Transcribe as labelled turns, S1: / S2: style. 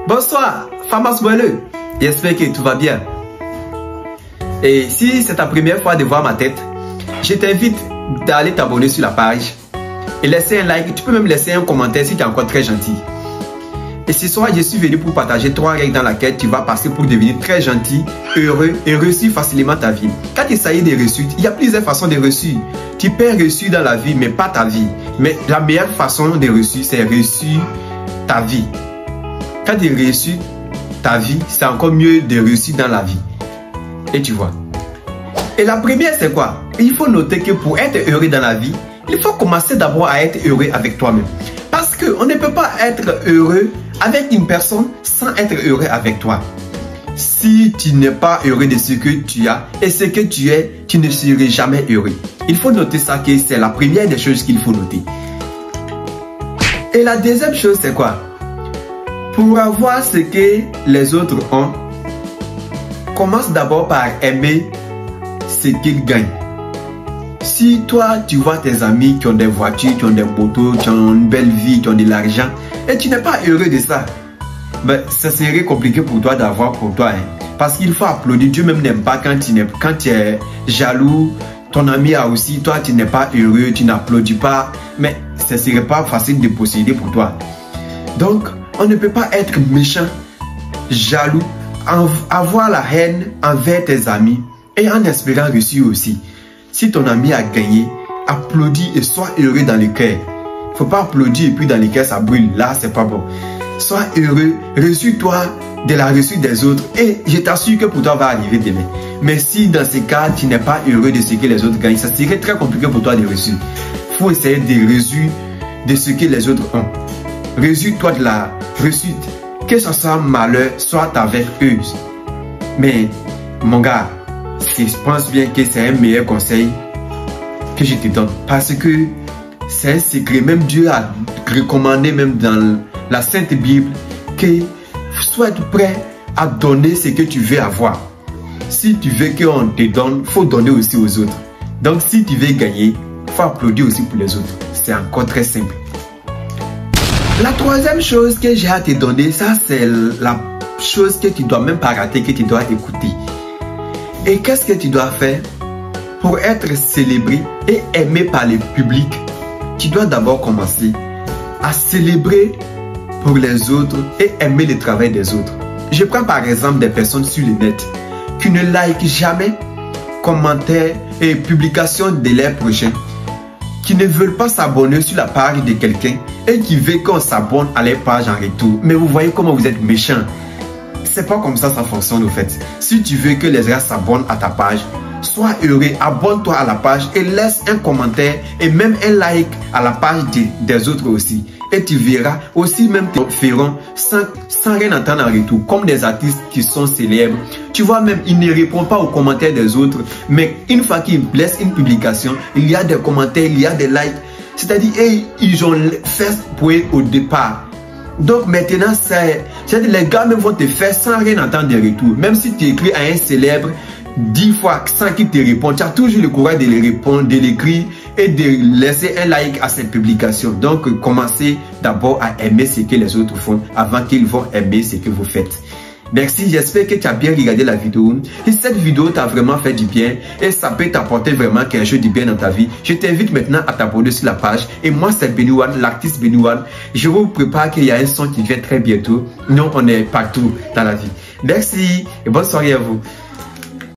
S1: Bonsoir, Famas Boileux. J'espère que tout va bien. Et si c'est ta première fois de voir ma tête, je t'invite d'aller t'abonner sur la page et laisser un like. Tu peux même laisser un commentaire si tu es encore très gentil. Et ce soir, je suis venu pour partager 3 règles dans lesquelles tu vas passer pour devenir très gentil, heureux et réussir facilement ta vie. Quand il s'agit de réussite, il y a plusieurs façons de réussir. Tu peux réussir dans la vie, mais pas ta vie. Mais la meilleure façon de réussir, c'est réussir ta vie. Quand tu réussis ta vie, c'est encore mieux de réussir dans la vie. Et tu vois. Et la première, c'est quoi? Il faut noter que pour être heureux dans la vie, il faut commencer d'abord à être heureux avec toi-même. Parce qu'on ne peut pas être heureux avec une personne sans être heureux avec toi. Si tu n'es pas heureux de ce que tu as et ce que tu es, tu ne seras jamais heureux. Il faut noter ça, que c'est la première des choses qu'il faut noter. Et la deuxième chose, c'est quoi? Pour avoir ce que les autres ont, commence d'abord par aimer ce qu'ils gagnent. Si toi, tu vois tes amis qui ont des voitures, qui ont des motos, qui ont une belle vie, qui ont de l'argent, et tu n'es pas heureux de ça, ben, ça serait compliqué pour toi d'avoir pour toi. Parce qu'il faut applaudir. Dieu même n'aime pas quand tu es jaloux. Ton ami a aussi, toi tu n'es pas heureux, tu n'applaudis pas. Mais ce ne serait pas facile de posséder pour toi. Donc, on ne peut pas être méchant, jaloux, avoir la haine envers tes amis et en espérant réussir aussi. Si ton ami a gagné, applaudis et sois heureux dans le cœur. Il ne faut pas applaudir et puis dans le cœur ça brûle. Là, c'est pas bon. Sois heureux, réjouis-toi de la réussite des autres et je t'assure que pour toi va arriver demain. Mais si dans ce cas, tu n'es pas heureux de ce que les autres gagnent, ça serait très compliqué pour toi de réussir. Il faut essayer de réussir de ce que les autres ont. Réjouis-toi de la réussite. Que ce soit malheur, soit avec eux. Mais, mon gars, je pense bien que c'est un meilleur conseil que je te donne. Parce que c'est un secret. Même Dieu a recommandé, même dans la Sainte Bible, que sois prêt à donner ce que tu veux avoir. Si tu veux qu'on te donne, il faut donner aussi aux autres. Donc, si tu veux gagner, il faut applaudir aussi pour les autres. C'est encore très simple. La troisième chose que j'ai à te donner, ça c'est la chose que tu dois même pas rater, que tu dois écouter. Et qu'est-ce que tu dois faire pour être célébré et aimé par le public? Tu dois d'abord commencer à célébrer pour les autres et aimer le travail des autres. Je prends par exemple des personnes sur le net qui ne like jamais commentaires et publications de leurs prochains, qui ne veulent pas s'abonner sur la page de quelqu'un et qui veulent qu'on s'abonne à leur page en retour. Mais vous voyez comment vous êtes méchant. C'est pas comme ça fonctionne au fait. Si tu veux que les gens s'abonnent à ta page, sois heureux, abonne-toi à la page et laisse un commentaire et même un like à la page des autres aussi. Et tu verras aussi même te feront sans rien entendre en retour. Comme des artistes qui sont célèbres. Tu vois même, ils ne répondent pas aux commentaires des autres. Mais une fois qu'ils laissent une publication, il y a des commentaires, il y a des likes. C'est-à-dire, ils ont fait pour eux au départ. Donc maintenant, c'est-à-dire les gars même vont te faire sans rien entendre de retour. Même si tu écris à un célèbre 10 fois sans qu'il te réponde, tu as toujours le courage de les répondre, de l'écrire et de laisser un like à cette publication. Donc, commencez d'abord à aimer ce que les autres font avant qu'ils vont aimer ce que vous faites. Merci, j'espère que tu as bien regardé la vidéo. Et cette vidéo t'a vraiment fait du bien et ça peut t'apporter vraiment quelque chose de bien dans ta vie. Je t'invite maintenant à t'abonner sur la page. Et moi, c'est Beniwan, l'artiste Beniwan. Je vous prépare qu'il y a un son qui vient très bientôt. Nous, on est partout dans la vie. Merci et bonne soirée à vous.